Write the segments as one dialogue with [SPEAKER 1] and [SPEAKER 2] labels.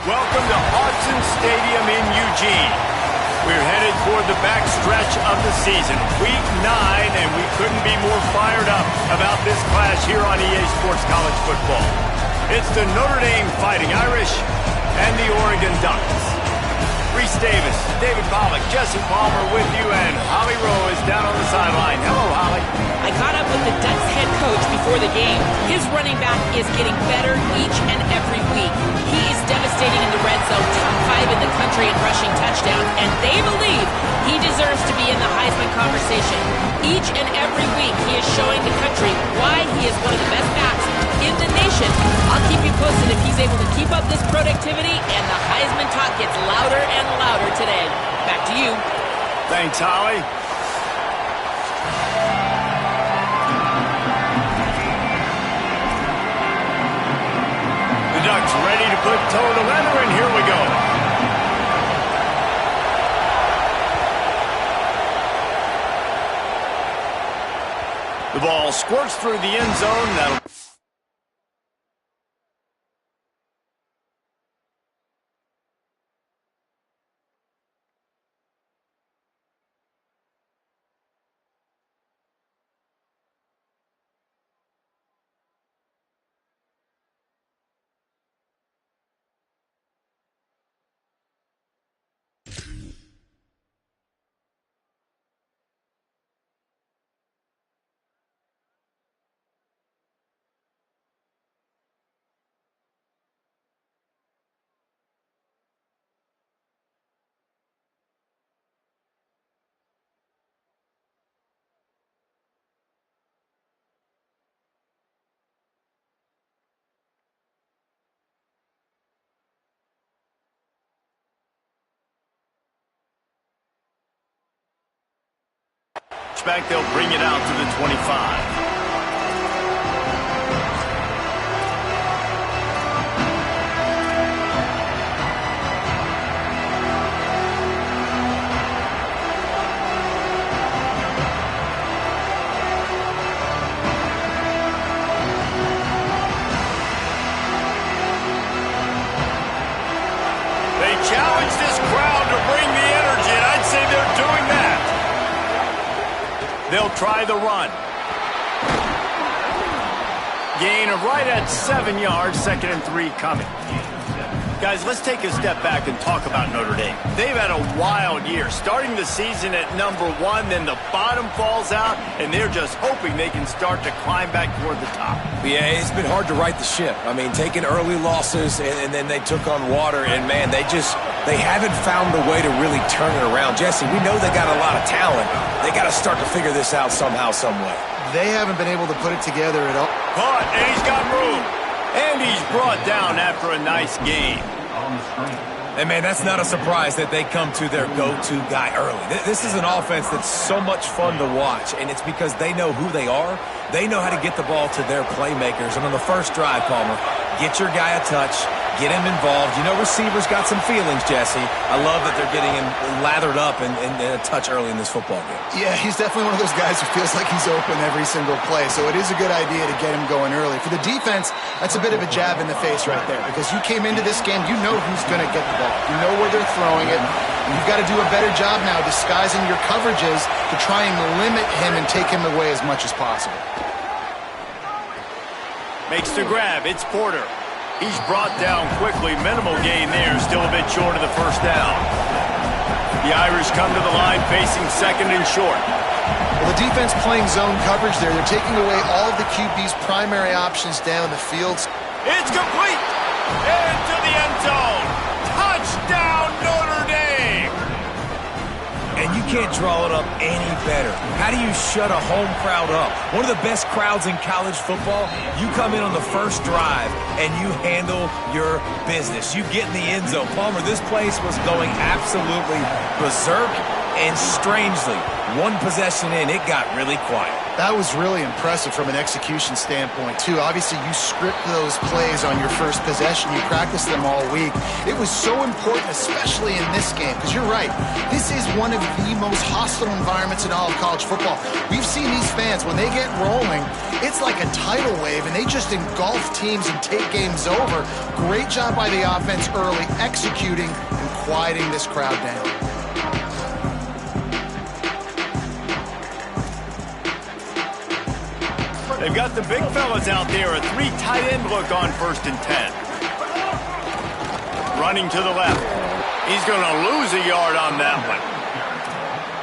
[SPEAKER 1] Welcome to Autzen Stadium in Eugene. We're headed toward the back stretch of the season, Week 9, and we couldn't be more fired up about this clash here on EA Sports College Football. It's the Notre Dame Fighting Irish and the Oregon Ducks. Reese Davis, David Pollack, Jesse Palmer with you, and Holly Rowe is down on the sideline. Hello, Holly.
[SPEAKER 2] I caught up with the Ducks head coach before the game. His running back is getting better each and every week. He is devastating in the red zone, top 5 in the country in rushing touchdowns, and they believe he deserves to be in the Heisman conversation. Each and every week, he is showing the country why he is one of the best backs in the nation. I'll keep you posted if he's able to keep up this productivity, and the Heisman talk gets louder and louder today. Back to you.
[SPEAKER 1] Thanks, Holly. The Ducks ready to put toe to leather, and here we go. The ball squirts through the end zone. That'll back, they'll bring it out to the 25. They challenge this crowd to bring the energy, and I'd say they're doing that. They'll try the run. Gain of right at 7 yards, 2nd and 3 coming. Guys, let's take a step back and talk about Notre Dame. They've had a wild year, starting the season at number 1, then the bottom falls out, and they're just hoping they can start to climb back toward the top.
[SPEAKER 3] Yeah, it's been hard to right the ship. I mean, taking early losses, and then they took on water, and man, they haven't found a way to really turn it around. Jesse, we know they got a lot of talent. They got to start to figure this out somehow, some way.
[SPEAKER 4] They haven't been able to put it together at all.
[SPEAKER 1] Caught, and he's got room. And he's brought down after a nice game.
[SPEAKER 3] And, man, that's not a surprise that they come to their go-to guy early. This is an offense that's so much fun to watch, and it's because they know who they are. They know how to get the ball to their playmakers. And on the first drive, Palmer, get your guy a touch, get him involved. You know receivers got some feelings, Jesse. I love that they're getting him lathered up and a touch early in this football game.
[SPEAKER 4] Yeah, he's definitely one of those guys who feels like he's open every single play, so it is a good idea to get him going early. For the defense, that's a bit of a jab in the face right there, because you came into this game, you know who's going to get the ball. You know where they're throwing it. You've got to do a better job now disguising your coverages to try and limit him and take him away as much as possible.
[SPEAKER 1] Makes the grab. It's Porter. He's brought down quickly. Minimal gain there. Still a bit short of the first down. The Irish come to the line facing 2nd and short.
[SPEAKER 4] Well, the defense playing zone coverage there. They're taking away all of the QB's primary options down the field.
[SPEAKER 1] It's complete. Into the end zone. Touchdown, Notre Dame.
[SPEAKER 3] And you can't draw it up any better. How do you shut a home crowd up? One of the best crowds in college football. You come in on the first drive and you handle your business. You get in the end zone. Palmer, this place was going absolutely berserk, and strangely, one possession in, it got really quiet.
[SPEAKER 4] That was really impressive from an execution standpoint, too. Obviously, you script those plays on your first possession. You practice them all week. It was so important, especially in this game, because you're right. This is one of the most hostile environments in all of college football. We've seen these fans, when they get rolling, it's like a tidal wave, and they just engulf teams and take games over. Great job by the offense early, executing and quieting this crowd down.
[SPEAKER 1] They've got the big fellas out there, a 3 tight end look on 1st and 10. Running to the left. He's going to lose a yard on that one.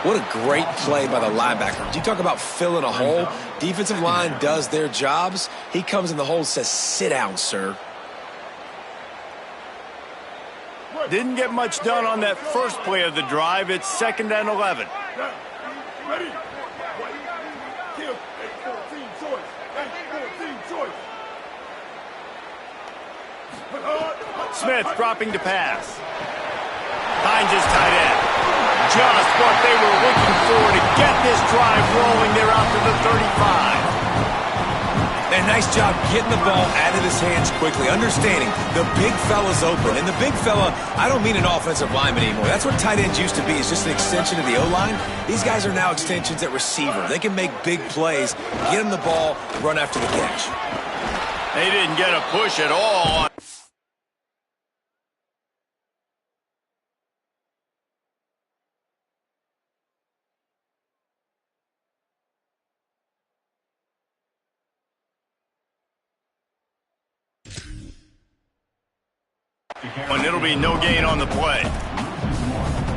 [SPEAKER 3] What a great play by the linebacker. You talk about filling a hole. Defensive line does their jobs. He comes in the hole and says, sit down, sir.
[SPEAKER 1] Didn't get much done on that first play of the drive. It's 2nd and 11.
[SPEAKER 5] Ready?
[SPEAKER 1] Smith dropping to pass. Finds his tight end. Just what they were looking for to get this drive rolling. They're out to the 35.
[SPEAKER 3] And nice job getting the ball out of his hands quickly, understanding the big fella's open. And the big fella, I don't mean an offensive lineman anymore. That's what tight ends used to be, is just an extension of the O-line. These guys are now extensions at receiver. They can make big plays, get him the ball, run after the catch.
[SPEAKER 1] They didn't get a push at all. And it'll be no gain on the play.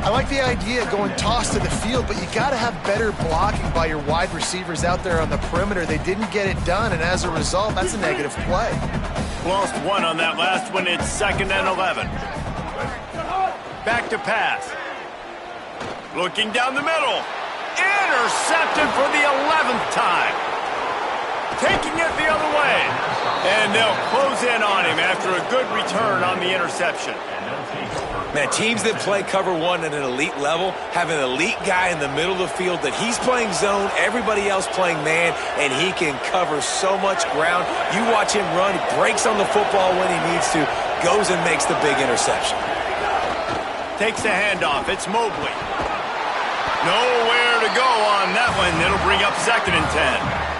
[SPEAKER 4] I like the idea of going toss to the field, but you got to have better blocking by your wide receivers out there on the perimeter. They didn't get it done, and as a result, that's a negative play.
[SPEAKER 1] Lost 1 on that last one. It's 2nd and 11. Back to pass. Looking down the middle. Intercepted for the 11th time. Taking it the other way. And they'll close in on him after a good return on the interception.
[SPEAKER 3] Man, teams that play cover 1 at an elite level have an elite guy in the middle of the field that he's playing zone, everybody else playing man, and he can cover so much ground. You watch him run, he breaks on the football when he needs to, goes and makes the big interception.
[SPEAKER 1] Takes the handoff. It's Mobley. Nowhere to go on that one. It'll bring up 2nd and 10.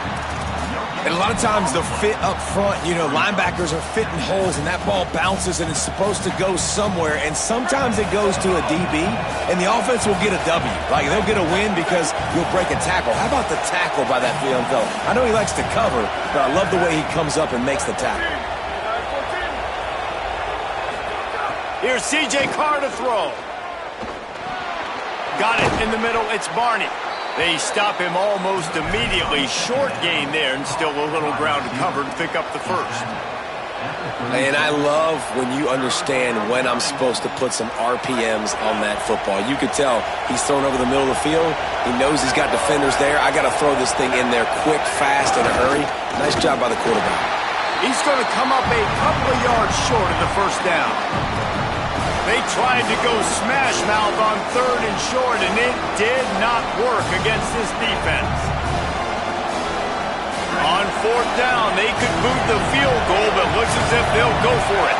[SPEAKER 3] And a lot of times the fit up front, you know, linebackers are fitting holes and that ball bounces and it's supposed to go somewhere. And sometimes it goes to a DB and the offense will get a W. Like they'll get a win because you'll break a tackle. How about the tackle by that young fella? I know he likes to cover, but I love the way he comes up and makes the tackle.
[SPEAKER 1] Here's C.J. Carr to throw. Got it in the middle. It's Barney. They stop him almost immediately. Short gain there and still a little ground to cover to pick up the first.
[SPEAKER 3] And I love when you understand when I'm supposed to put some RPMs on that football. You could tell he's thrown over the middle of the field. He knows he's got defenders there. I got to throw this thing in there quick, fast, in a hurry. Nice job by the quarterback.
[SPEAKER 1] He's going to come up a couple of yards short of the first down. They tried to go smash mouth on 3rd and short, and it did not work against this defense. On 4th down, they could boot the field goal, but looks as if they'll go for it.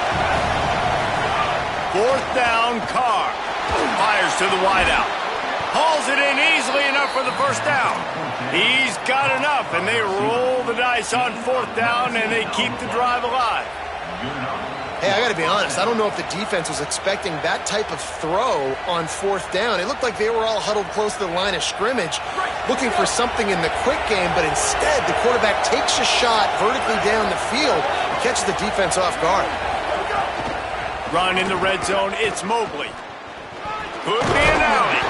[SPEAKER 1] 4th down, Carr fires to the wideout. Hauls it in easily enough for the first down. He's got enough, and they roll the dice on 4th down, and they keep the drive alive.
[SPEAKER 4] Hey, I got to be honest. I don't know if the defense was expecting that type of throw on 4th down. It looked like they were all huddled close to the line of scrimmage, looking for something in the quick game, but instead the quarterback takes a shot vertically down the field and catches the defense off guard.
[SPEAKER 1] Run in the red zone. It's Mobley. Could be an alley.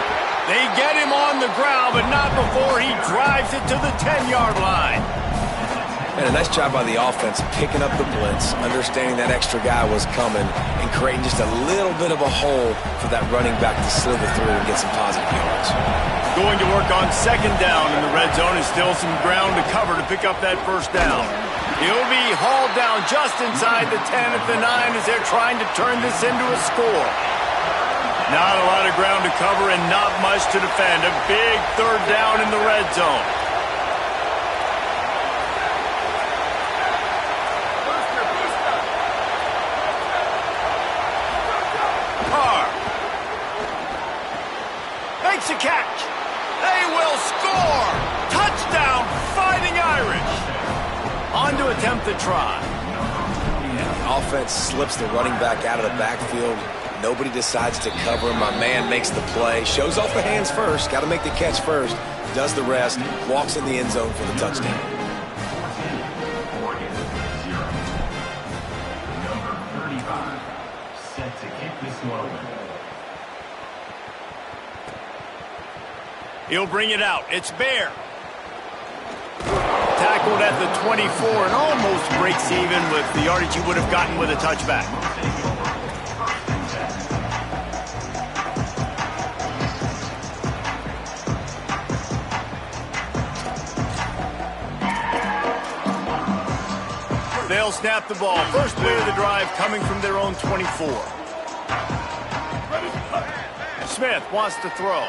[SPEAKER 1] They get him on the ground, but not before he drives it to the 10-yard line.
[SPEAKER 3] And a nice job by the offense picking up the blitz, understanding that extra guy was coming, and creating just a little bit of a hole for that running back to slither through and get some positive yards.
[SPEAKER 1] Going to work on 2nd down in the red zone. Is still some ground to cover to pick up that first down. He'll be hauled down just inside the 10 at the 9 as they're trying to turn this into a score. Not a lot of ground to cover and not much to defend. A big 3rd down in the red zone. the catch. They will score. Touchdown, Fighting Irish. On to attempt the try.
[SPEAKER 3] Yeah, offense slips the running back out of the backfield. Nobody decides to cover him. My man makes the play. Shows off the hands first. Got to make the catch first. Does the rest. Walks in the end zone for the touchdown.
[SPEAKER 6] Number 35, set to kick this one.
[SPEAKER 1] He'll bring it out. It's Bear. Tackled at the 24 and almost breaks even with the yardage he would have gotten with a touchback. They'll snap the ball. First play of the drive coming from their own 24. Smith wants to throw.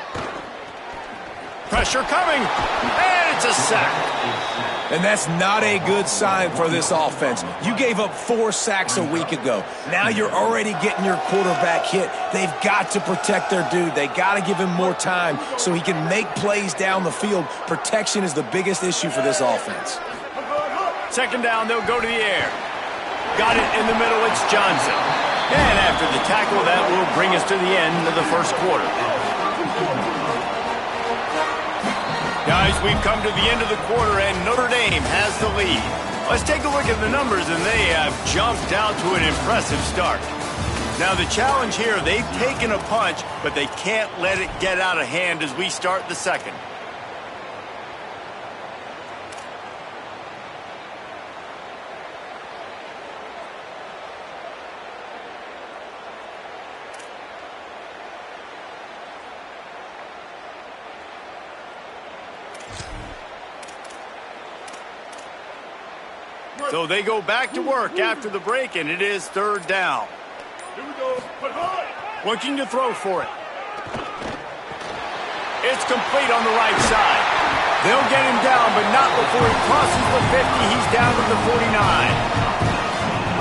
[SPEAKER 1] Pressure coming, and it's a sack.
[SPEAKER 3] And that's not a good sign for this offense. You gave up 4 sacks a week ago. Now you're already getting your quarterback hit. They've got to protect their dude. They got to give him more time so he can make plays down the field. Protection is the biggest issue for this offense.
[SPEAKER 1] Second down, they'll go to the air. Got it in the middle, it's Johnson. And after the tackle, that will bring us to the end of the first quarter. Guys, we've come to the end of the quarter, and Notre Dame has the lead. Let's take a look at the numbers, and they have jumped out to an impressive start. Now, the challenge here, they've taken a punch, but they can't let it get out of hand as we start the second. So they go back to work after the break, and it is third down.
[SPEAKER 5] Here we go.
[SPEAKER 1] Looking to throw for it. It's complete on the right side. They'll get him down, but not before he crosses the 50. He's down to the 49.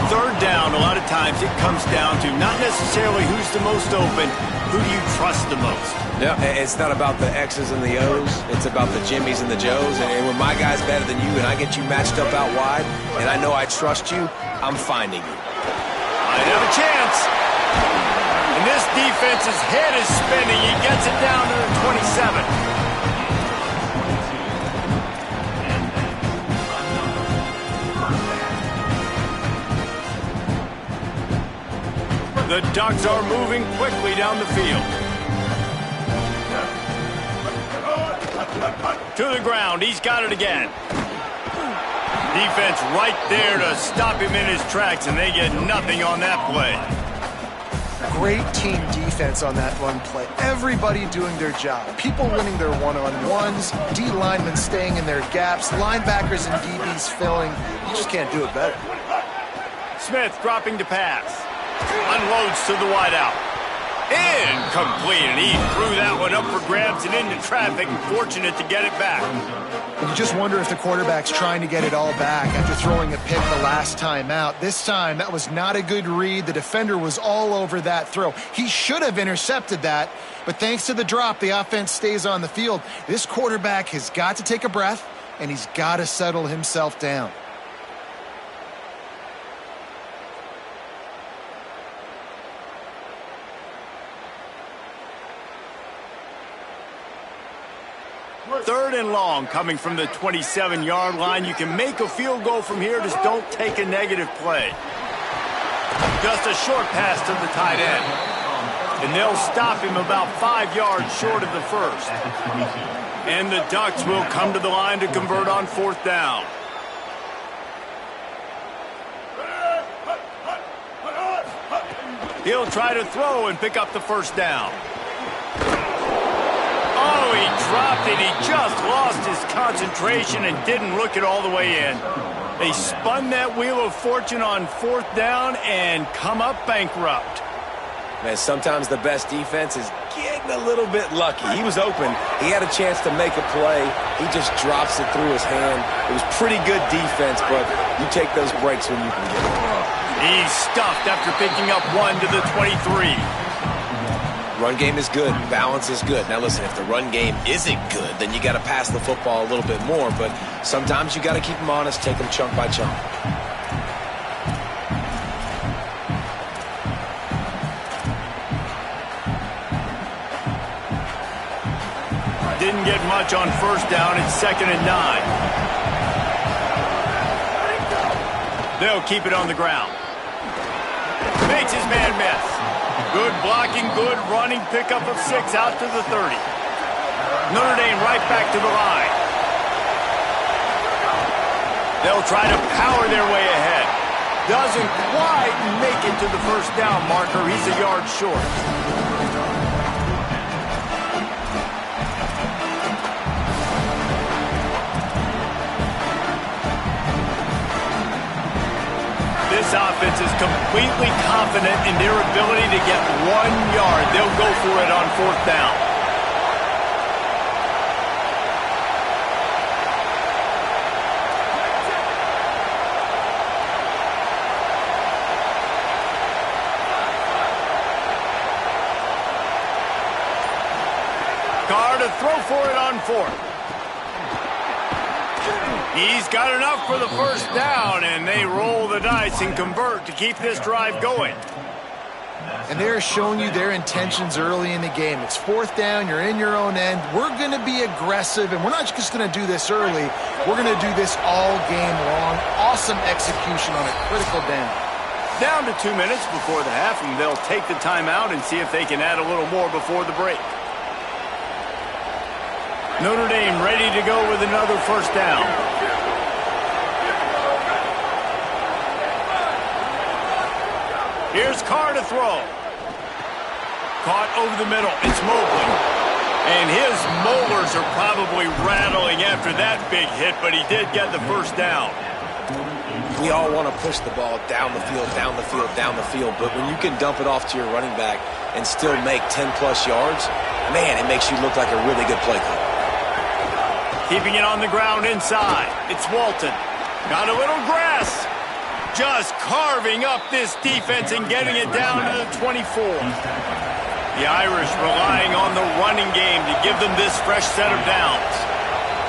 [SPEAKER 1] Third down, a lot of times it comes down to not necessarily who's the most open, who do you trust the most?
[SPEAKER 3] Yeah, it's not about the X's and the O's. It's about the Jimmies and the Joes. And when my guy's better than you and I get you matched up out wide, and I know I trust you, I'm finding you.
[SPEAKER 1] Might have a chance. And this defense's head is spinning. He gets it down to the 27. The Ducks are moving quickly down the field. To the ground. He's got it again. Defense right there to stop him in his tracks, and they get nothing on that play.
[SPEAKER 4] Great team defense on that one play. Everybody doing their job. People winning their one-on-ones, D linemen staying in their gaps, linebackers and DBs filling. You just can't do it better.
[SPEAKER 1] Smith dropping to pass. Unloads to the wideout. Incomplete, and he threw that one up for grabs and into traffic. Fortunate to get it back.
[SPEAKER 4] And you just wonder if the quarterback's trying to get it all back after throwing a pick the last time out. This time, that was not a good read. The defender was all over that throw. He should have intercepted that, but thanks to the drop, the offense stays on the field. This quarterback has got to take a breath, and he's got to settle himself down.
[SPEAKER 1] Third and long coming from the 27-yard line. You can make a field goal from here, just don't take a negative play. Just a short pass to the tight end. And they'll stop him about 5 yards short of the first. And the Ducks will come to the line to convert on fourth down. He'll try to throw and pick up the first down. Oh, he dropped it. He just lost his concentration and didn't look it all the way in. They spun that wheel of fortune on fourth down and come up bankrupt.
[SPEAKER 3] Man, sometimes the best defense is getting a little bit lucky. He was open. He had a chance to make a play. He just drops it through his hand. It was pretty good defense, but you take those breaks when you can get them.
[SPEAKER 1] He's stuffed after picking up one to the 23.
[SPEAKER 3] Run game is good. Balance is good. Now, listen, if the run game isn't good, then you got to pass the football a little bit more. But sometimes you got to keep them honest, take them chunk by chunk.
[SPEAKER 1] Didn't get much on first down. It's 2nd and 9. They'll keep it on the ground. Makes his man miss. Good blocking, good running, pickup of 6 out to the 30. Notre Dame right back to the line. They'll try to power their way ahead. Doesn't quite make it to the first down marker. He's a yard short. This offense is completely confident in their ability to get 1 yard. They'll go for it on 4th down. Carr to throw for it on 4th. He's got enough for the first down, and they roll the dice and convert to keep this drive going.
[SPEAKER 4] And they're showing you their intentions early in the game. It's 4th down, you're in your own end. We're going to be aggressive, and we're not just going to do this early. We're going to do this all game long. Awesome execution on a critical down.
[SPEAKER 1] Down to 2 minutes before the half, and they'll take the timeout and see if they can add a little more before the break. Notre Dame ready to go with another first down. Here's Carr to throw. Caught over the middle. It's Mobley. And his molars are probably rattling after that big hit, but he did get the first down.
[SPEAKER 3] We all want to push the ball down the field, down the field, down the field, but when you can dump it off to your running back and still make 10-plus yards, man, it makes you look like a really good play caller.
[SPEAKER 1] Keeping it on the ground inside. It's Walton. Got a little grass. Just carving up this defense and getting it down to the 24. The Irish relying on the running game to give them this fresh set of downs.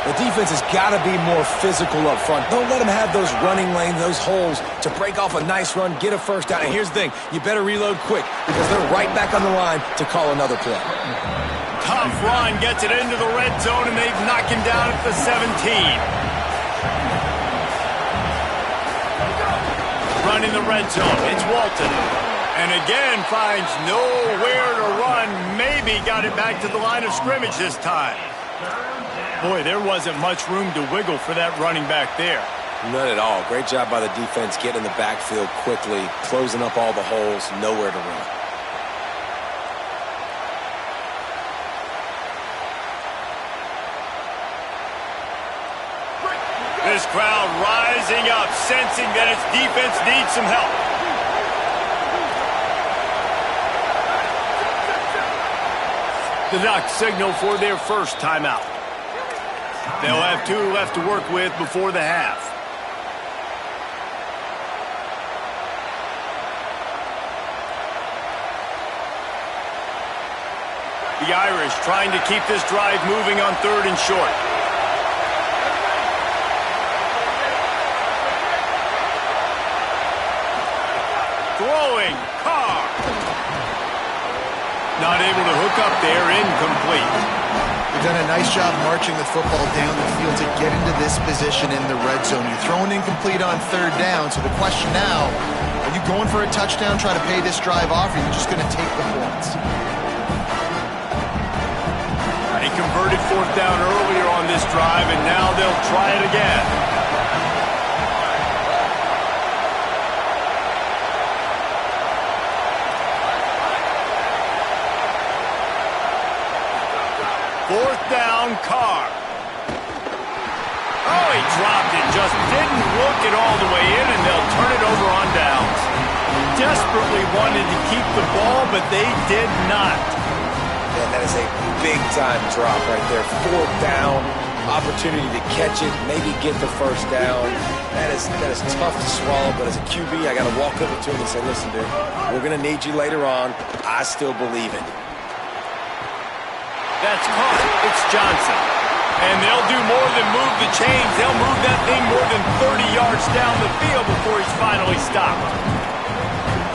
[SPEAKER 3] The defense has got to be more physical up front. Don't let them have those running lanes, those holes to break off a nice run, get a first down. And here's the thing, you better reload quick because they're right back on the line to call another play.
[SPEAKER 1] Tough run gets it into the red zone, and they've knocked him down at the 17. Running the red zone, it's Walton. And again finds nowhere to run. Maybe got it back to the line of scrimmage this time. Boy, there wasn't much room to wiggle for that running back there.
[SPEAKER 3] None at all. Great job by the defense getting in the backfield quickly, closing up all the holes, nowhere to run.
[SPEAKER 1] This crowd rising up, sensing that its defense needs some help. The Ducks signal for their first timeout. They'll have 2 left to work with before the half. The Irish trying to keep this drive moving on 3rd and short. Throwing, Carr. Not able to hook up there, incomplete.
[SPEAKER 4] They've done a nice job marching the football down the field to get into this position in the red zone. You're throwing incomplete on 3rd down, so the question now, are you going for a touchdown, trying to pay this drive off, or are you just going to take the points?
[SPEAKER 1] They converted 4th down earlier on this drive, and now they'll try it again. Fourth down, Carr. Oh, he dropped it. Just didn't look it all the way in, and they'll turn it over on downs. Desperately wanted to keep the ball, but they did not.
[SPEAKER 3] Man, that is a big-time drop right there. 4th down, opportunity to catch it, maybe get the first down. That is tough to swallow, but as a QB, I got to walk over to him and say, listen, dude, we're going to need you later on. I still believe it.
[SPEAKER 1] That's caught. It's Johnson. And they'll do more than move the chains. They'll move that thing more than 30 yards down the field before he's finally stopped.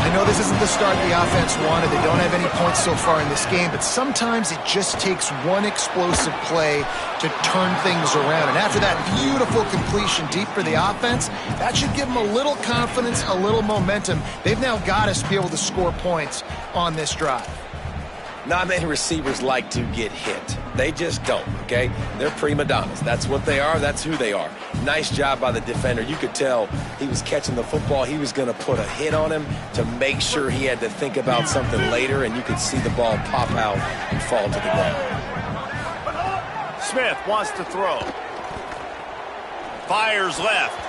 [SPEAKER 4] I know this isn't the start the offense wanted. They don't have any points so far in this game, but sometimes it just takes one explosive play to turn things around. And after that beautiful completion deep for the offense, that should give them a little confidence, a little momentum. They've now got us to be able to score points on this drive.
[SPEAKER 3] Not many receivers like to get hit. They just don't, okay? They're prima donnas. That's what they are. That's who they are. Nice job by the defender. You could tell he was catching the football. He was going to put a hit on him to make sure he had to think about something later, and you could see the ball pop out and fall to the ground.
[SPEAKER 1] Smith wants to throw. Fires left.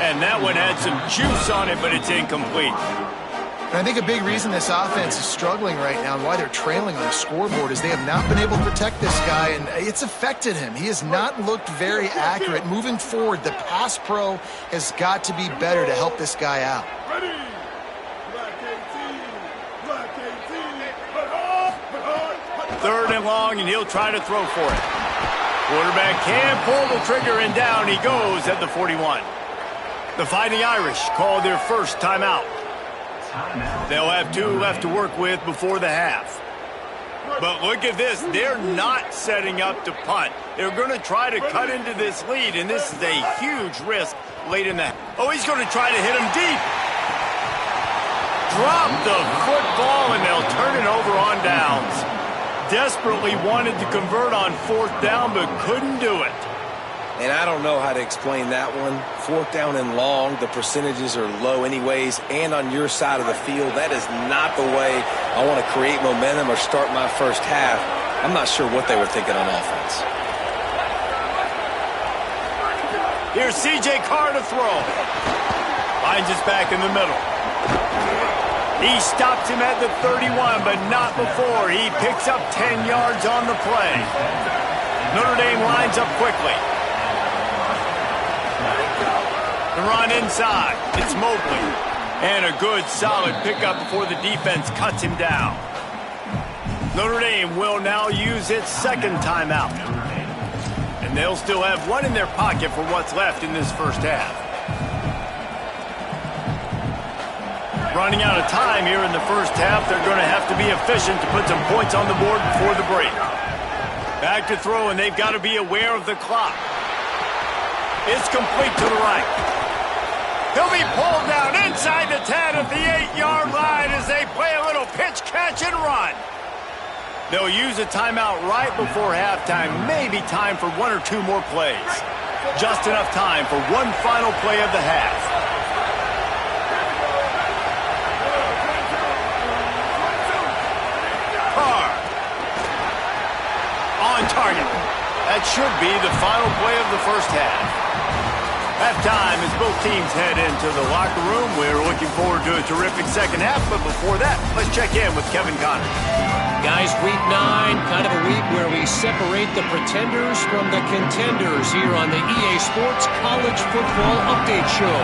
[SPEAKER 1] And that one had some juice on it, but it's incomplete.
[SPEAKER 4] And I think a big reason this offense is struggling right now and why they're trailing on the scoreboard is they have not been able to protect this guy, and it's affected him. He has not looked very accurate. Moving forward, the pass pro has got to be better to help this guy out.
[SPEAKER 5] Ready. Black 18. Black 18.
[SPEAKER 1] Third and long, and he'll try to throw for it. Quarterback can pull the trigger, and down he goes at the 41. The Fighting Irish call their first timeout. They'll have 2 left to work with before the half. But look at this. They're not setting up to punt. They're going to try to cut into this lead, and this is a huge risk late in the... Oh, he's going to try to hit him deep. Drop the football, and they'll turn it over on downs. Desperately wanted to convert on 4th down, but couldn't do it.
[SPEAKER 3] And I don't know how to explain that one. 4th down and long, the percentages are low anyways, and on your side of the field, that is not the way I want to create momentum or start my first half. I'm not sure what they were thinking on offense.
[SPEAKER 1] Here's C.J. Carr to throw. Finds his back in the middle. He stops him at the 31, but not before. He picks up 10 yards on the play. Notre Dame lines up quickly. The run inside. It's Mobley. And a good, solid pickup before the defense cuts him down. Notre Dame will now use its second timeout. And they'll still have one in their pocket for what's left in this first half. Running out of time here in the first half, they're going to have to be efficient to put some points on the board before the break. Back to throw, and they've got to be aware of the clock. It's complete to the right. He'll be pulled down inside the 10 at the 8-yard line as they play a little pitch, catch, and run. They'll use a timeout right before halftime. Maybe time for 1 or 2 more plays. Just enough time for one final play of the half. Carr. On target. That should be the final play of the first half. Halftime as both teams head into the locker room. We're looking forward to a terrific second half, but before that, let's check in with Kevin Connors.
[SPEAKER 7] Guys, week 9, kind of a week where we separate the pretenders from the contenders here on the EA Sports College Football Update Show.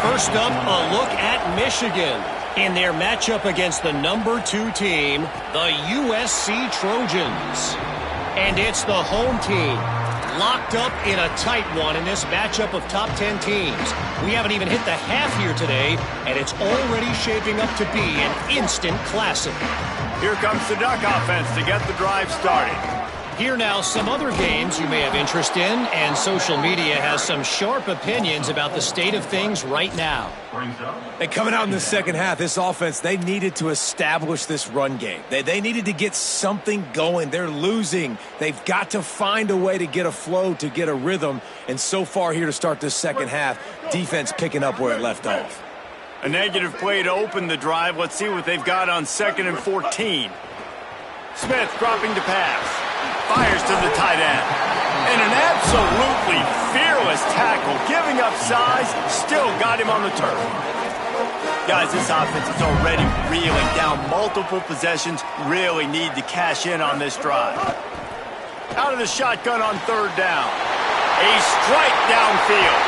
[SPEAKER 7] First up, a look at Michigan in their matchup against the number 2 team, the USC Trojans. And it's the home team, locked up in a tight one in this matchup of top 10 teams. We haven't even hit the half here today, and it's already shaping up to be an instant classic.
[SPEAKER 1] Here comes the Duck offense to get the drive started.
[SPEAKER 7] Here now, some other games you may have interest in, and social media has some sharp opinions about the state of things right now.
[SPEAKER 3] And coming out in the second half, this offense, they needed to establish this run game. They needed to get something going. They're losing. They've got to find a way to get a flow, to get a rhythm. And so far here to start this second half, defense picking up where it left off.
[SPEAKER 1] A negative play to open the drive. Let's see what they've got on 2nd and 14. Smith dropping to pass. Fires to the tight end. And an absolutely fearless tackle. Giving up size, still got him on the turf. Guys, this offense is already reeling down multiple possessions. Really need to cash in on this drive. Out of the shotgun on 3rd down. A strike downfield.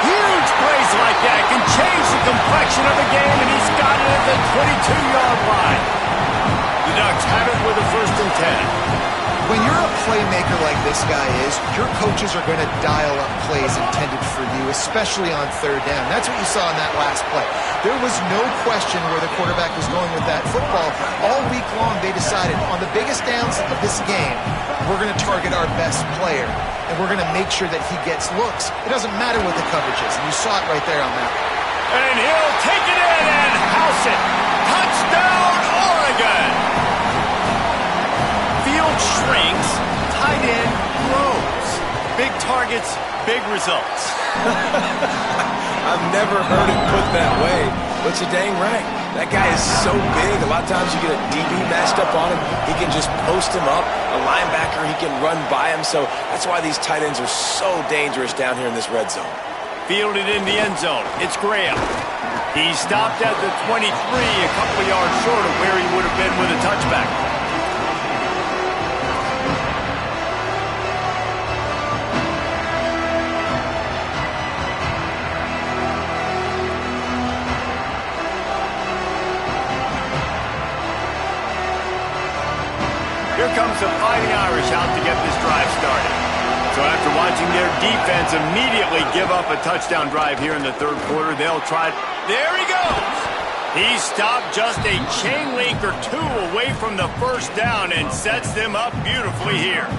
[SPEAKER 1] Huge plays like that can change the complexion of the game, and he's got it at the 22-yard line. The Ducks have it with a 1st and 10.
[SPEAKER 4] When you're a playmaker like this guy is, your coaches are going to dial up plays intended for you, especially on third down. That's what you saw in that last play. There was no question where the quarterback was going with that football. All week long, they decided on the biggest downs of this game, we're going to target our best player, and we're going to make sure that he gets looks. It doesn't matter what the coverage is, and you saw it right there on that one.
[SPEAKER 1] And he'll take it in and house it. Touchdown, Oregon! Field shrinks, tight end grows. Big targets, big results.
[SPEAKER 3] I've never heard it put that way, but you're dang right. That guy is so big. A lot of times you get a DB matched up on him. He can just post him up. A linebacker, he can run by him. So that's why these tight ends are so dangerous down here in this red zone.
[SPEAKER 1] Fielded in the end zone. It's Graham. He stopped at the 23, a couple of yards short of where he would have been with a touchback. Here comes the Fighting Irish out to get this drive started. So after watching their defense immediately give up a touchdown drive here in the third quarter, they'll try. There he goes! He stopped just a chain link or two away from the first down and sets them up beautifully here.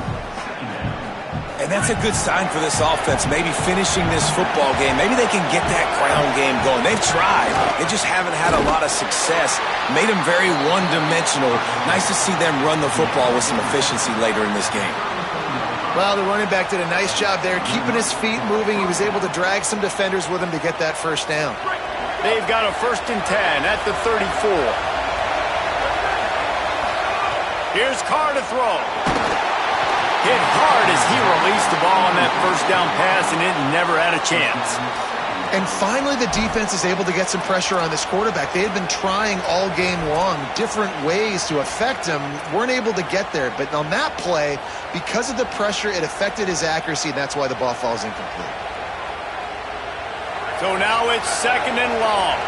[SPEAKER 3] And that's a good sign for this offense, maybe finishing this football game. Maybe they can get that ground game going. They've tried. They just haven't had a lot of success. Made them very one-dimensional. Nice to see them run the football with some efficiency later in this game.
[SPEAKER 4] Well, the running back did a nice job there, keeping his feet moving. He was able to drag some defenders with him to get that first down.
[SPEAKER 1] They've got a 1st and 10 at the 34. Here's Carr to throw. Hit hard as he released the ball on that first down pass, and it never had a chance.
[SPEAKER 4] And finally, the defense is able to get some pressure on this quarterback. They had been trying all game long different ways to affect him, weren't able to get there. But on that play, because of the pressure, it affected his accuracy, and that's why the ball falls incomplete.
[SPEAKER 1] So now it's 2nd and long.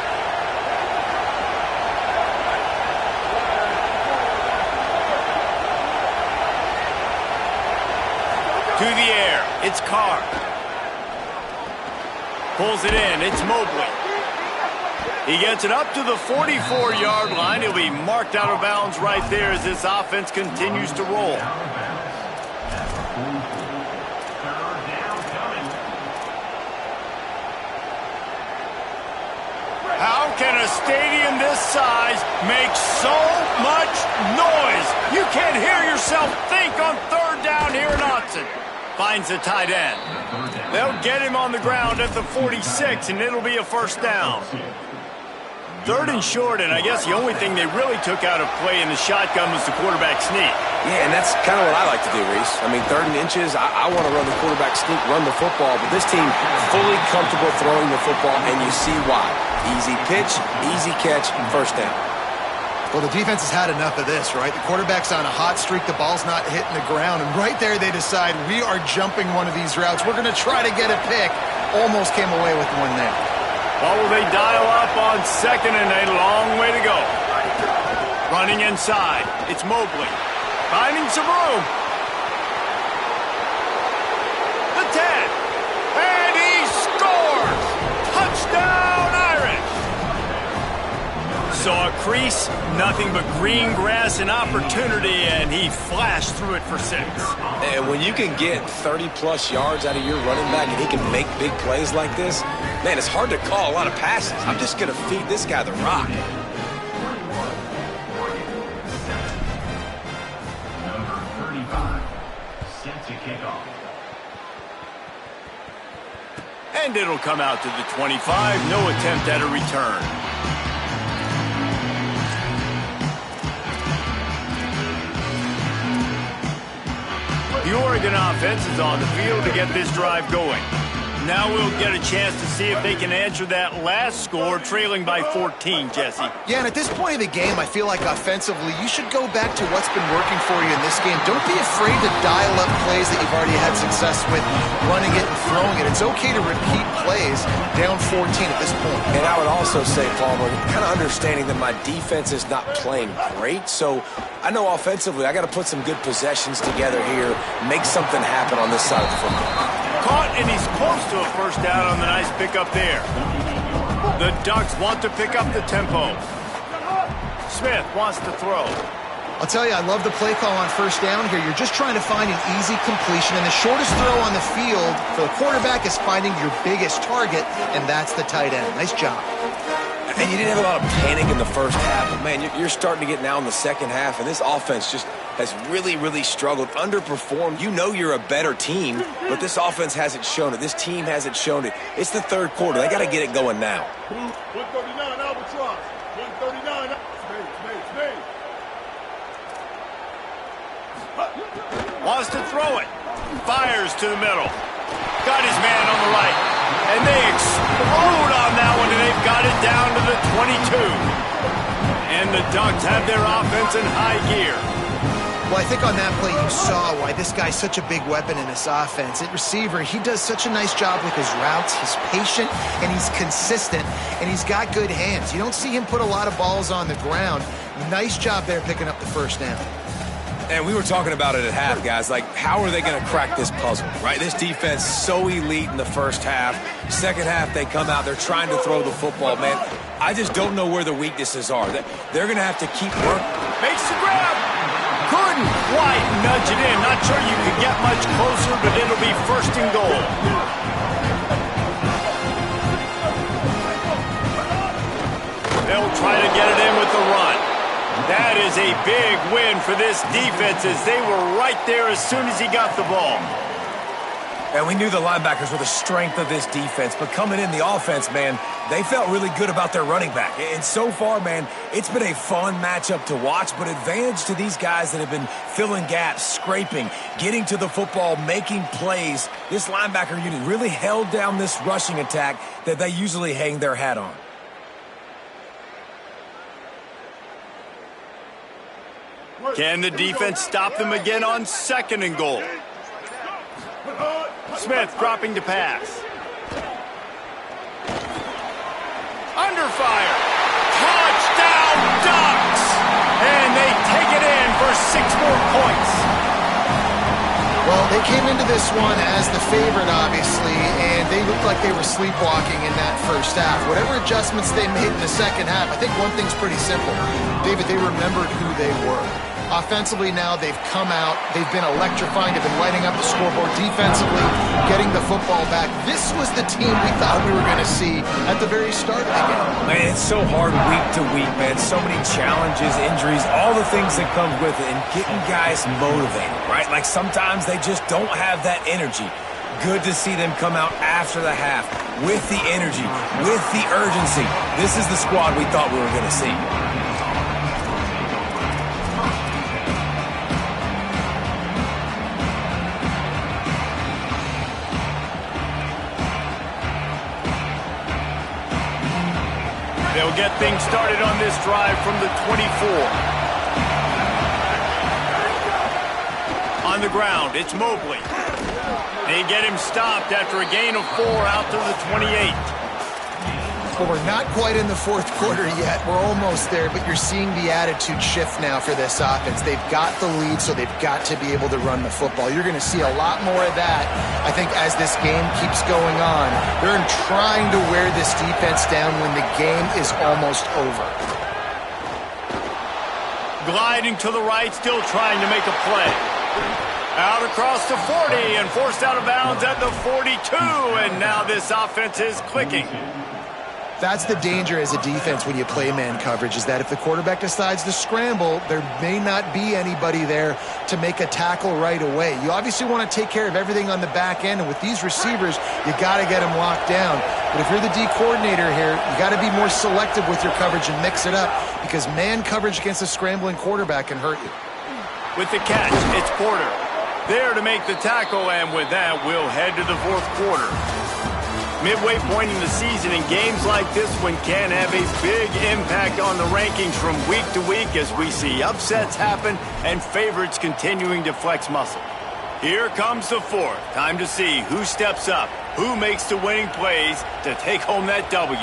[SPEAKER 1] To the air, it's Carr. Pulls it in, it's Mobley. He gets it up to the 44-yard line. He'll be marked out of bounds right there as this offense continues to roll. How can a stadium this size make so much noise? You can't hear yourself think on 3rd down here in Autzen. Finds the tight end. They'll get him on the ground at the 46, and it'll be a 1st down. 3rd and short, and I guess the only thing they really took out of play in the shotgun was the quarterback sneak.
[SPEAKER 3] Yeah, and that's kind of what I like to do, Reese. I mean, 3rd and inches, I want to run the quarterback sneak, run the football, but this team fully comfortable throwing the football, and you see why. Easy pitch, easy catch, 1st down.
[SPEAKER 4] Well, the defense has had enough of this, right? The quarterback's on a hot streak. The ball's not hitting the ground. And right there, they decide, we are jumping one of these routes. We're going to try to get a pick. Almost came away with one there.
[SPEAKER 1] Well, will they dial up on 2nd and a long way to go? Running inside. It's Mobley. Finding some room. The 10. And he scores! Touchdown, Irish! Saw a crease, nothing but green grass and opportunity, and he flashed through it for 6.
[SPEAKER 3] And when you can get 30-plus yards out of your running back and he can make big plays like this, man, it's hard to call a lot of passes. I'm just going to feed this guy the rock.
[SPEAKER 6] Number 35, set to kick off.
[SPEAKER 1] And it'll come out to the 25. No attempt at a return. The Oregon offense is on the field to get this drive going. Now we'll get a chance to see if they can answer that last score, trailing by 14, Jesse.
[SPEAKER 4] Yeah, and at this point of the game, I feel like offensively, you should go back to what's been working for you in this game. Don't be afraid to dial up plays that you've already had success with, running it and throwing it. It's okay to repeat plays down 14 at this point.
[SPEAKER 3] And I would also say, Palmer, kind of understanding that my defense is not playing great, so I know offensively I got to put some good possessions together here, make something happen on this side of the football.
[SPEAKER 1] Caught, and he's close to a first down on the nice pickup there. The Ducks want to pick up the tempo. Smith wants to throw.
[SPEAKER 4] I'll tell you, I love the play call on first down here. You're just trying to find an easy completion, and the shortest throw on the field for the quarterback is finding your biggest target, and that's the tight end. Nice job.
[SPEAKER 3] And you didn't have a lot of panic in the first half, but man, you're starting to get now in the second half, and this offense just has really, really struggled, underperformed. You know you're a better team, but this offense hasn't shown it. This team hasn't shown it. It's the third quarter. They got to get it going now.
[SPEAKER 5] 139 Albatross. 139.
[SPEAKER 1] Wants to throw it. Fires to the middle. Got his man on the right. And they explode on that one, and they've got it down to the 22. And the Ducks have their offense in high gear.
[SPEAKER 4] Well, I think on that play you saw why this guy's such a big weapon in this offense. At receiver, he does such a nice job with his routes. He's patient, and he's consistent, and he's got good hands. You don't see him put a lot of balls on the ground. Nice job there picking up the first down.
[SPEAKER 3] And we were talking about it at half, guys. Like, how are they going to crack this puzzle, right? This defense so elite in the first half. Second half, they come out. They're trying to throw the football, man. I just don't know where the weaknesses are. They're going to have to keep working.
[SPEAKER 1] Makes the grab. Couldn't quite nudge it in. Not sure you could get much closer, but it'll be first and goal. They'll try to get it in with the run. That is a big win for this defense, as they were right there as soon as he got the ball.
[SPEAKER 3] And we knew the linebackers were the strength of this defense, but coming in the offense, man, they felt really good about their running back. And so far, man, it's been a fun matchup to watch, but advantage to these guys that have been filling gaps, scraping, getting to the football, making plays. This linebacker unit really held down this rushing attack that they usually hang their hat on.
[SPEAKER 1] Can the defense stop them again on second and goal? Smith dropping to pass. Under fire. Touchdown Ducks! And they take it in for 6 more points.
[SPEAKER 4] Well, they came into this one as the favorite, obviously, and they looked like they were sleepwalking in that first half. Whatever adjustments they made in the second half, I think one thing's pretty simple. David, they remembered who they were. Offensively now, they've come out. They've been electrifying. They've been lighting up the scoreboard defensively, getting the football back. This was the team we thought we were going to see at the very start of the game.
[SPEAKER 3] Man, it's so hard week to week, man. So many challenges, injuries, all the things that come with it, and getting guys motivated, right? Like sometimes they just don't have that energy. Good to see them come out after the half with the energy, with the urgency. This is the squad we thought we were going to see.
[SPEAKER 1] They'll get things started on this drive from the 24. On the ground, it's Mobley. They get him stopped after a gain of 4 out to the 28.
[SPEAKER 4] Well, we're not quite in the fourth quarter yet. We're almost there, but you're seeing the attitude shift now for this offense. They've got the lead, so they've got to be able to run the football. You're going to see a lot more of that, I think, as this game keeps going on. They're trying to wear this defense down when the game is almost over.
[SPEAKER 1] Gliding to the right, still trying to make a play. Out across the 40 and forced out of bounds at the 42, and now this offense is clicking.
[SPEAKER 4] That's the danger as a defense when you play man coverage, is that if the quarterback decides to scramble, there may not be anybody there to make a tackle right away. You obviously want to take care of everything on the back end, and with these receivers, you got to get them locked down. But if you're the D coordinator here, you got to be more selective with your coverage and mix it up, because man coverage against a scrambling quarterback can hurt you.
[SPEAKER 1] With the catch, it's Porter. There to make the tackle, and with that, we'll head to the fourth quarter. Midway point in the season, and games like this one can have a big impact on the rankings from week to week as we see upsets happen and favorites continuing to flex muscle. Here comes the fourth. Time to see who steps up, who makes the winning plays to take home that W.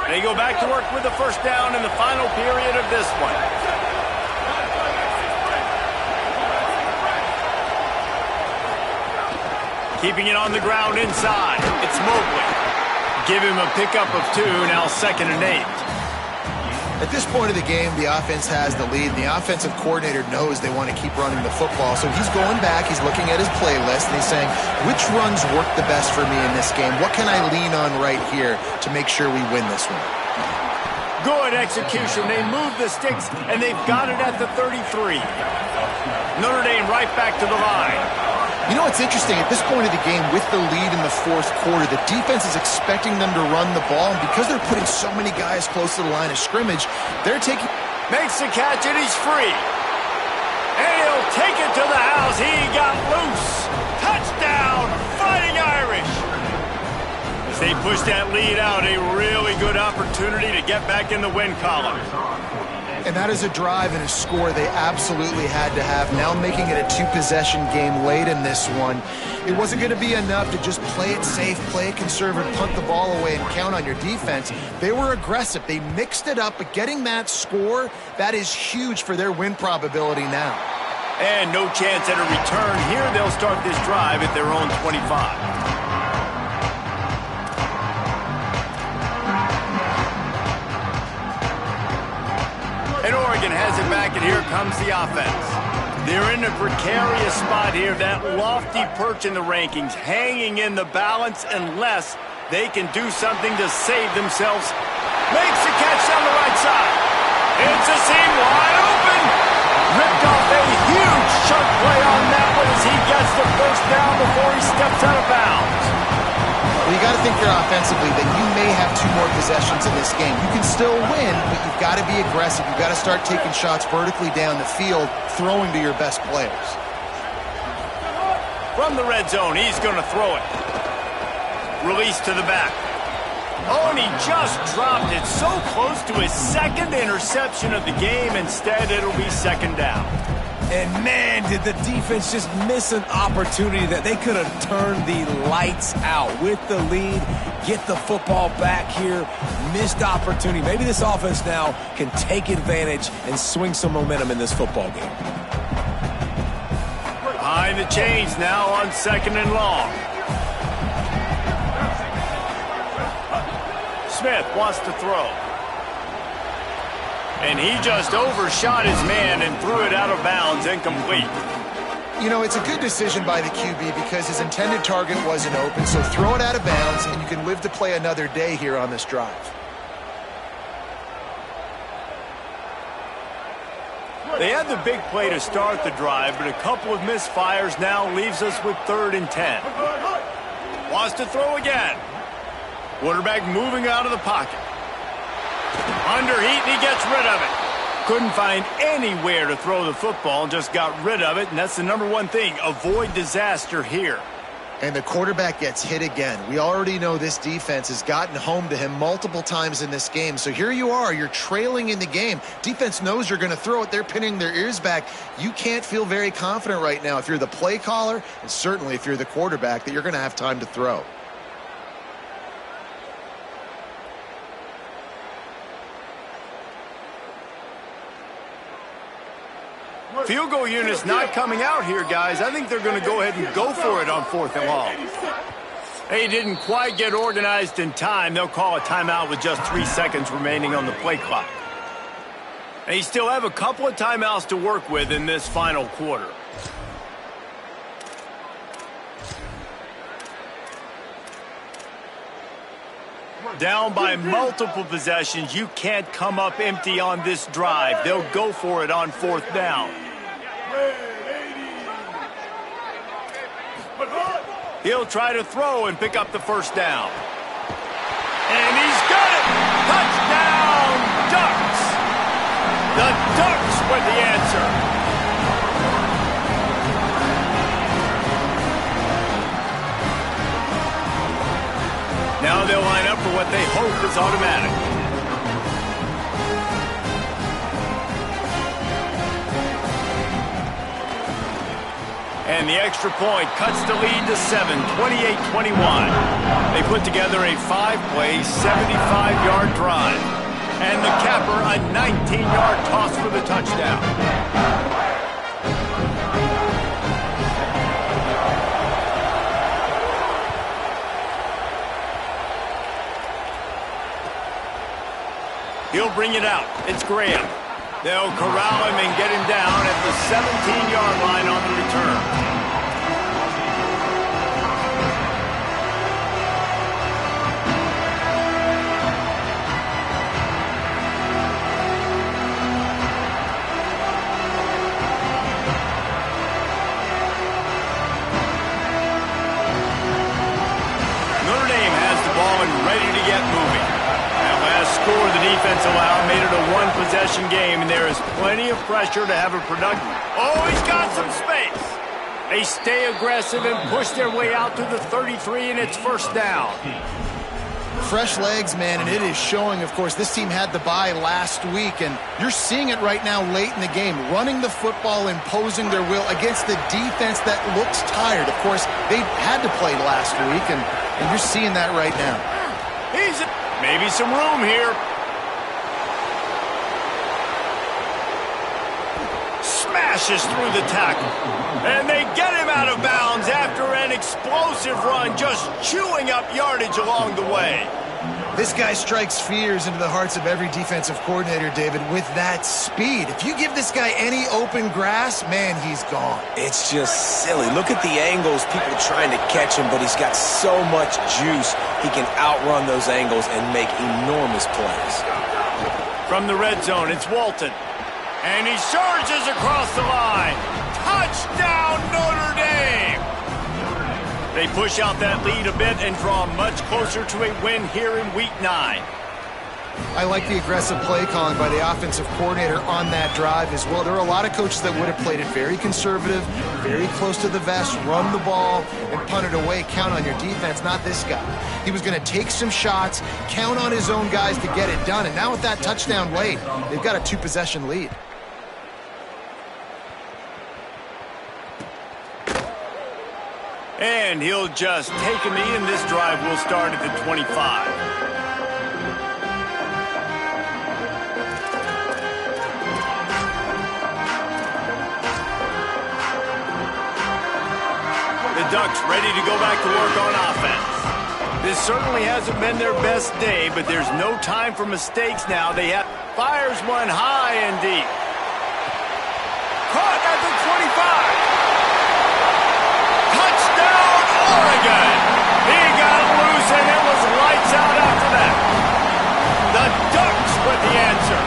[SPEAKER 1] They go back to work with the first down in the final period of this one. Keeping it on the ground inside. It's Mobley. Give him a pickup of 2, now 2nd and 8.
[SPEAKER 4] At this point of the game, the offense has the lead. The offensive coordinator knows they want to keep running the football. So he's going back, he's looking at his playlist, and he's saying, which runs work the best for me in this game? What can I lean on right here to make sure we win this one?
[SPEAKER 1] Good execution. They move the sticks, and they've got it at the 33. Notre Dame right back to the line.
[SPEAKER 4] You know, it's interesting. At this point of the game, with the lead in the fourth quarter, the defense is expecting them to run the ball. And because they're putting so many guys close to the line of scrimmage, they're taking...
[SPEAKER 1] Makes the catch, and he's free. And he'll take it to the house. He got loose. Touchdown, Fighting Irish. As they push that lead out, a really good opportunity to get back in the win column.
[SPEAKER 4] And that is a drive and a score they absolutely had to have. Now making it a 2-possession game late in this one. It wasn't going to be enough to just play it safe, play it conservative, punt the ball away, and count on your defense. They were aggressive. They mixed it up, but getting that score, that is huge for their win probability now.
[SPEAKER 1] And no chance at a return here. They'll start this drive at their own 25. And Oregon has it back, and here comes the offense. They're in a precarious spot here, that lofty perch in the rankings, hanging in the balance unless they can do something to save themselves. Makes the catch on the right side. It's a seam wide open. Ripped off a huge chunk play on that one as he gets the first down before he steps out of bounds.
[SPEAKER 4] Well, you got to think here offensively that you may have 2 more possessions in this game. You can still win, but you've got to be aggressive. You've got to start taking shots vertically down the field, throwing to your best players.
[SPEAKER 1] From the red zone, he's going to throw it. Release to the back. Oh, and he just dropped it so close to his 2nd interception of the game. Instead, it'll be 2nd down.
[SPEAKER 3] And man, did the defense just miss an opportunity that they could have turned the lights out with the lead, get the football back here, missed opportunity. Maybe this offense now can take advantage and swing some momentum in this football game.
[SPEAKER 1] Behind the chains now on 2nd and long. Smith wants to throw. And he just overshot his man and threw it out of bounds, incomplete.
[SPEAKER 4] You know, it's a good decision by the QB because his intended target wasn't open, so throw it out of bounds, and you can live to play another day here on this drive.
[SPEAKER 1] They had the big play to start the drive, but a couple of misfires now leaves us with 3rd and 10. Wants to throw again. Quarterback moving out of the pocket. Under heat, and he gets rid of it. Couldn't find anywhere to throw the football, just got rid of it, and that's the number one thing. Avoid disaster here.
[SPEAKER 4] And the quarterback gets hit again. We already know this defense has gotten home to him multiple times in this game. So here you are, you're trailing in the game. Defense knows you're going to throw it. They're pinning their ears back. You can't feel very confident right now if you're the play caller, and certainly if you're the quarterback, that you're going to have time to throw.
[SPEAKER 1] Field goal unit's not coming out here, guys. I think they're going to go ahead and go for it on 4th and long. They didn't quite get organized in time. They'll call a timeout with just 3 seconds remaining on the play clock. They still have a couple of timeouts to work with in this final quarter. Down by multiple possessions. You can't come up empty on this drive. They'll go for it on 4th down. He'll try to throw and pick up the first down. And he's got it! Touchdown, Ducks! The Ducks with the answer. Now they'll line up for what they hope is automatic. And the extra point cuts the lead to 7, 28-21. They put together a 5-play, 75-yard drive. And the capper, a 19-yard toss for the touchdown. He'll bring it out. It's Graham. They'll corral him and get him down at the 17-yard line on the return. Notre Dame has the ball and ready to get moving. Score the defense allowed made it a one-possession game, and there is plenty of pressure to have a productive. Oh, he's got some space. They stay aggressive and push their way out to the 33, and it's first down.
[SPEAKER 4] Fresh legs, man, and it is showing, of course. This team had the bye last week, and you're seeing it right now late in the game, running the football, imposing their will against the defense that looks tired. Of course, they had to play last week, and you're seeing that right now.
[SPEAKER 1] Maybe some room here. Smashes through the tackle. And they get him out of bounds after an explosive run, just chewing up yardage along the way.
[SPEAKER 4] This guy strikes fears into the hearts of every defensive coordinator, David, with that speed. If you give this guy any open grass, man, he's gone.
[SPEAKER 3] It's just silly. Look at the angles, people trying to catch him, but he's got so much juice. He can outrun those angles and make enormous plays.
[SPEAKER 1] From the red zone, it's Walton. And he surges across the line. Touchdown, Notre Dame! They push out that lead a bit and draw much closer to a win here in Week 9.
[SPEAKER 4] I like the aggressive play calling by the offensive coordinator on that drive as well. There are a lot of coaches that would have played it very conservative, very close to the vest, run the ball, and punt it away. Count on your defense, not this guy. He was going to take some shots, count on his own guys to get it done. And now with that touchdown late, they've got a 2-possession lead.
[SPEAKER 1] And he'll just take a knee, and this drive will start at the 25. The Ducks ready to go back to work on offense. This certainly hasn't been their best day, but there's no time for mistakes now. They have fires one high and deep. Caught at the 25. Touchdown, Oregon. He got loose, and it was lights out after that. The Ducks with the answer.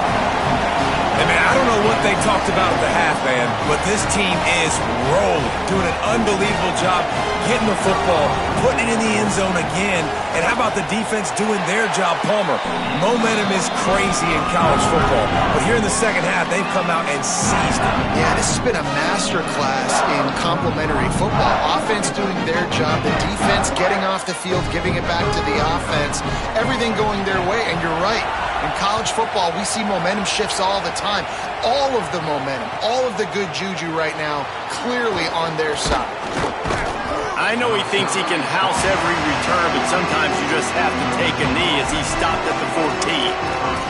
[SPEAKER 3] Hey, man, I don't know what they talked about at the half, man, but this team is rolling, doing an unbelievable job getting the football, putting it in the end zone again, and how about the defense doing their job, Palmer? Momentum is crazy in college football, but here in the second half, they've come out and seized it.
[SPEAKER 4] Yeah, this has been a masterclass in complementary football. Offense doing their job, the defense getting off the field, giving it back to the offense, everything going their way, and you're right. In college football, we see momentum shifts all the time. All of the momentum, all of the good juju right now, clearly on their side.
[SPEAKER 1] I know he thinks he can house every return, but sometimes you just have to take a knee as he stopped at the 14.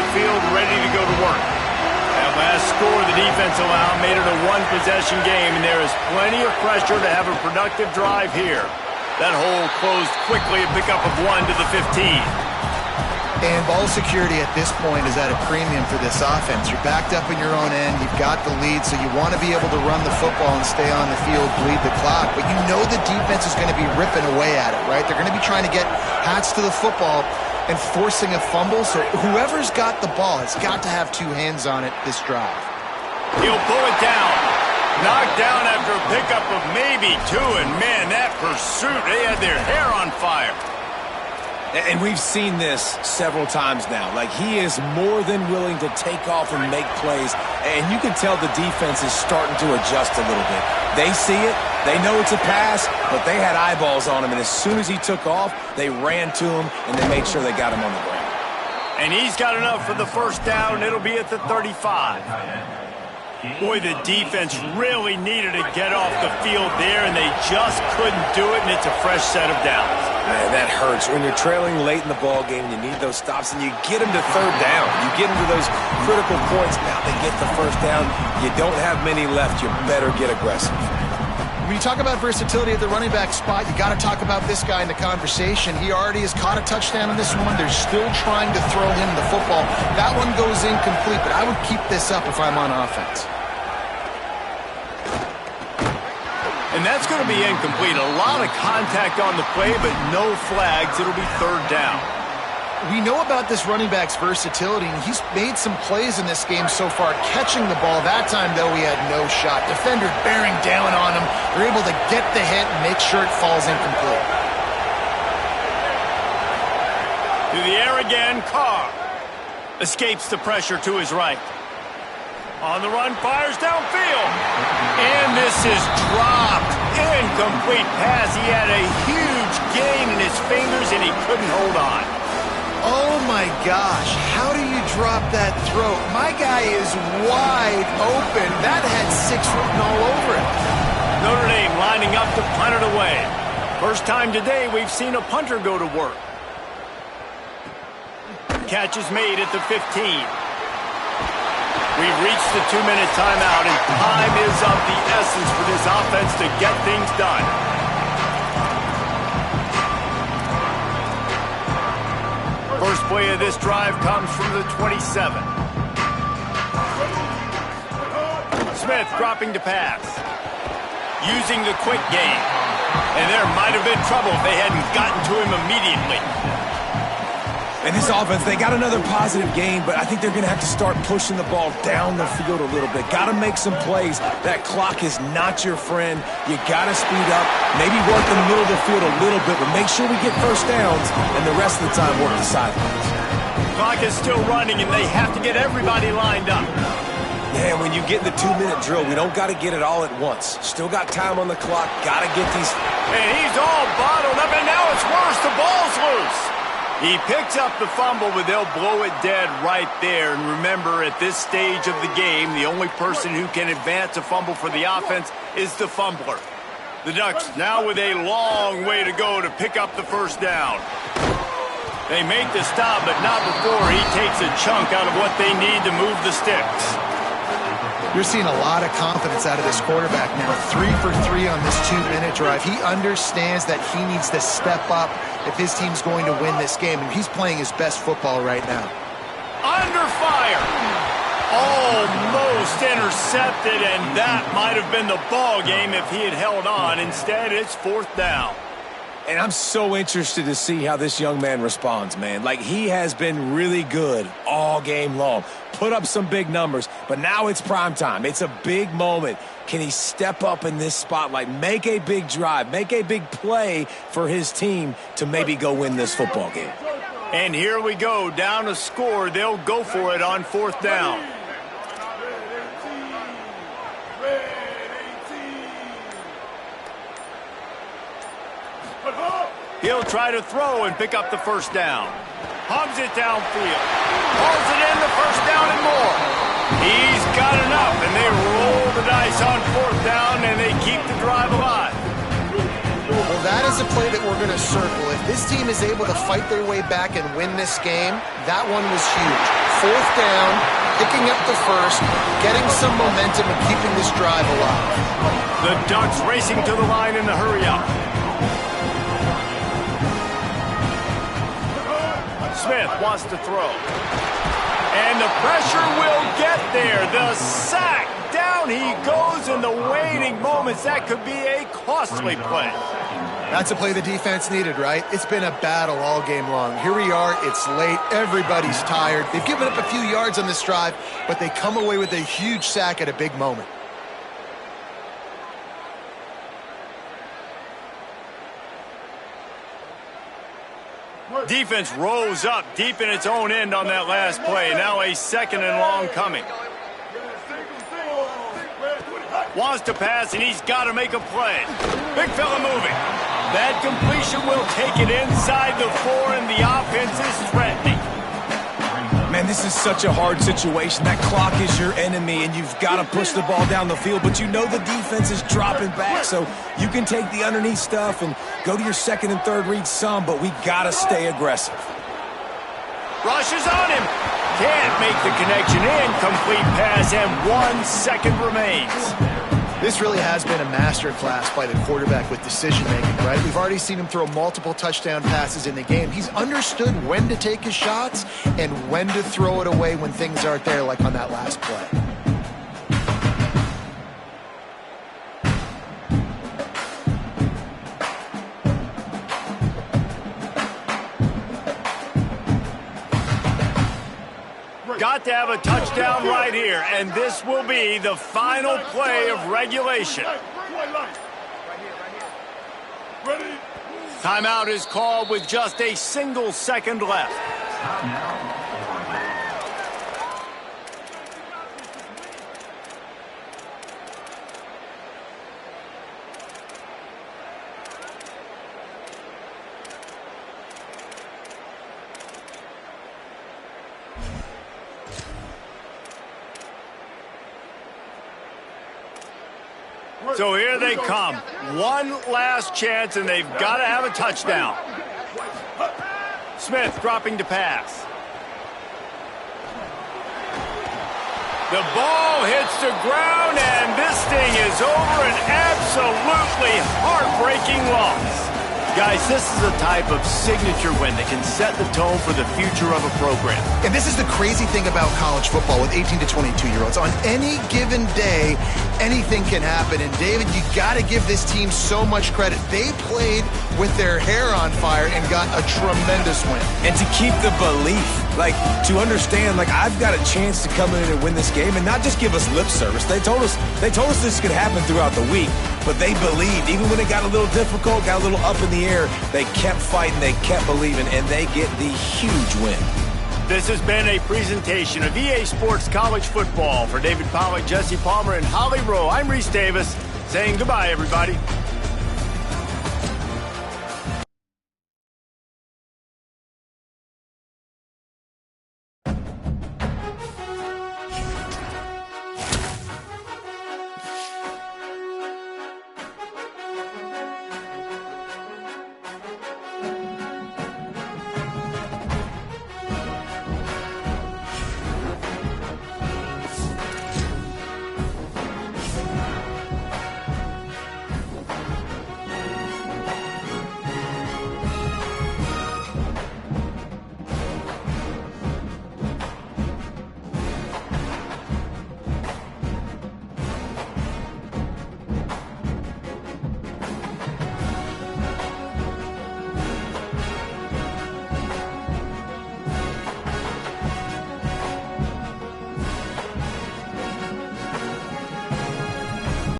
[SPEAKER 1] Field ready to go to work. That last score the defense allowed made it a one-possession game, and there is plenty of pressure to have a productive drive here. That hole closed quickly, a pickup of 1 to the 15.
[SPEAKER 4] And ball security at this point is at a premium for this offense. You're backed up in your own end. You've got the lead, so you want to be able to run the football and stay on the field, bleed the clock. But you know the defense is going to be ripping away at it, right? They're going to be trying to get hats to the football and forcing a fumble. So whoever's got the ball has got to have 2 hands on it this drive.
[SPEAKER 1] He'll pull it down. Knocked down after a pickup of maybe 2, and man, that pursuit, they had their hair on fire.
[SPEAKER 3] And we've seen this several times now. Like, he is more than willing to take off and make plays, and you can tell the defense is starting to adjust a little bit. They see it, they know it's a pass, but they had eyeballs on him, and as soon as he took off, they ran to him, and they made sure they got him on the ground.
[SPEAKER 1] And he's got enough for the first down. It'll be at the 35. Boy, the defense really needed to get off the field there, and they just couldn't do it, and it's a fresh set of downs.
[SPEAKER 3] Man, that hurts. When you're trailing late in the ball game, you need those stops, and you get them to third down. You get them to those critical points. Now they get the first down. You don't have many left. You better get aggressive.
[SPEAKER 4] When you talk about versatility at the running back spot, you got to talk about this guy in the conversation. He already has caught a touchdown in this one. They're still trying to throw him the football. That one goes incomplete, but I would keep this up if I'm on offense.
[SPEAKER 1] And that's going to be incomplete. A lot of contact on the play, but no flags. It'll be third down.
[SPEAKER 4] We know about this running back's versatility, and he's made some plays in this game so far. Catching the ball, that time, though, he had no shot. Defender bearing down on him. They're able to get the hit and make sure it falls incomplete.
[SPEAKER 1] To the air again, Carr. Escapes the pressure to his right. On the run, fires downfield. And this is dropped. Incomplete pass. He had a huge gain in his fingers, and he couldn't hold on.
[SPEAKER 4] Oh, my gosh. How do you drop that throw? My guy is wide open. That had 6 written all over it.
[SPEAKER 1] Notre Dame lining up to punt it away. First time today we've seen a punter go to work. Catch is made at the 15. We've reached the 2-minute timeout, and time is of the essence for this offense to get things done. First play of this drive comes from the 27. Smith dropping to pass. Using the quick game. And there might have been trouble if they hadn't gotten to him immediately.
[SPEAKER 3] And this offense, they got another positive game, but I think they're going to have to start pushing the ball down the field a little bit. Got to make some plays. That clock is not your friend. You got to speed up, maybe work the middle of the field a little bit, but make sure we get first downs, and the rest of the time work the sidelines.
[SPEAKER 1] Clock is still running, and they have to get everybody lined up.
[SPEAKER 3] Yeah, when you get in the 2-minute drill, we don't got to get it all at once. Still got time on the clock. Got to get these.
[SPEAKER 1] And he's all bottled up, and now it's worse. The ball's loose. He picks up the fumble, but they'll blow it dead right there. And remember, at this stage of the game, the only person who can advance a fumble for the offense is the fumbler. The Ducks now with a long way to go to pick up the first down. They make the stop, but not before he takes a chunk out of what they need to move the sticks.
[SPEAKER 4] You're seeing a lot of confidence out of this quarterback now. 3 for 3 on this 2-minute drive. He understands that he needs to step up if his team's going to win this game, and he's playing his best football right now.
[SPEAKER 1] Under fire. Almost intercepted, and that might have been the ball game if he had held on. Instead, it's fourth down.
[SPEAKER 3] And I'm so interested to see how this young man responds, man. Like, he has been really good all game long. Put up some big numbers, but now it's prime time. It's a big moment. Can he step up in this spotlight, make a big drive, make a big play for his team to maybe go win this football game?
[SPEAKER 1] And here we go, down a score. They'll go for it on fourth down. He'll try to throw and pick up the first down. Hogs it downfield. Hauls it in, the first down and more. He's got enough, and they roll the dice on fourth down, and they keep the drive alive.
[SPEAKER 4] Well, that is a play that we're going to circle. If this team is able to fight their way back and win this game, that one was huge. Fourth down, picking up the first, getting some momentum and keeping this drive alive.
[SPEAKER 1] The Ducks racing to the line in the hurry-up. Smith wants to throw. And the pressure will get there. The sack. Down he goes in the waiting moments. That could be a costly play.
[SPEAKER 4] That's a play the defense needed, right? It's been a battle all game long. Here we are, it's late, everybody's tired. They've given up a few yards on this drive, but they come away with a huge sack at a big moment.
[SPEAKER 1] Defense rose up deep in its own end on that last play. Now a 2nd and long coming. Wants to pass, and he's got to make a play. Big fella moving. That completion will take it inside the 4, and the offense is threatening.
[SPEAKER 3] Man, this is such a hard situation. That clock is your enemy, and you've got to push the ball down the field, but you know the defense is dropping back, so you can take the underneath stuff and go to your 2nd and 3rd read some, but we got to stay aggressive.
[SPEAKER 1] Rushes on him. Can't make the connection. Incomplete pass, and 1 second remains.
[SPEAKER 4] This really has been a masterclass by the quarterback with decision-making, right? We've already seen him throw multiple touchdown passes in the game. He's understood when to take his shots and when to throw it away when things aren't there, like on that last play.
[SPEAKER 1] Got to have a touchdown right here, and this will be the final play of regulation. Timeout is called with just a single second left. So here they come. One last chance, and they've got to have a touchdown. Smith dropping to pass. The ball hits the ground, and this thing is over. An absolutely heartbreaking loss. Guys, this is a type of signature win that can set the tone for the future of a program.
[SPEAKER 4] And this is the crazy thing about college football with 18 to 22-year-olds. On any given day, anything can happen. And, David, you got to give this team so much credit. They played with their hair on fire and got a tremendous win.
[SPEAKER 3] And to keep the belief, like, to understand, like, I've got a chance to come in and win this game and not just give us lip service. They told us this could happen throughout the week, but they believed. Even when it got a little difficult, got a little up in the air, they kept fighting, they kept believing, and they get the huge win.
[SPEAKER 1] This has been a presentation of EA Sports College Football. For David Pollack, Jesse Palmer, and Holly Rowe, I'm Reese Davis saying goodbye, everybody.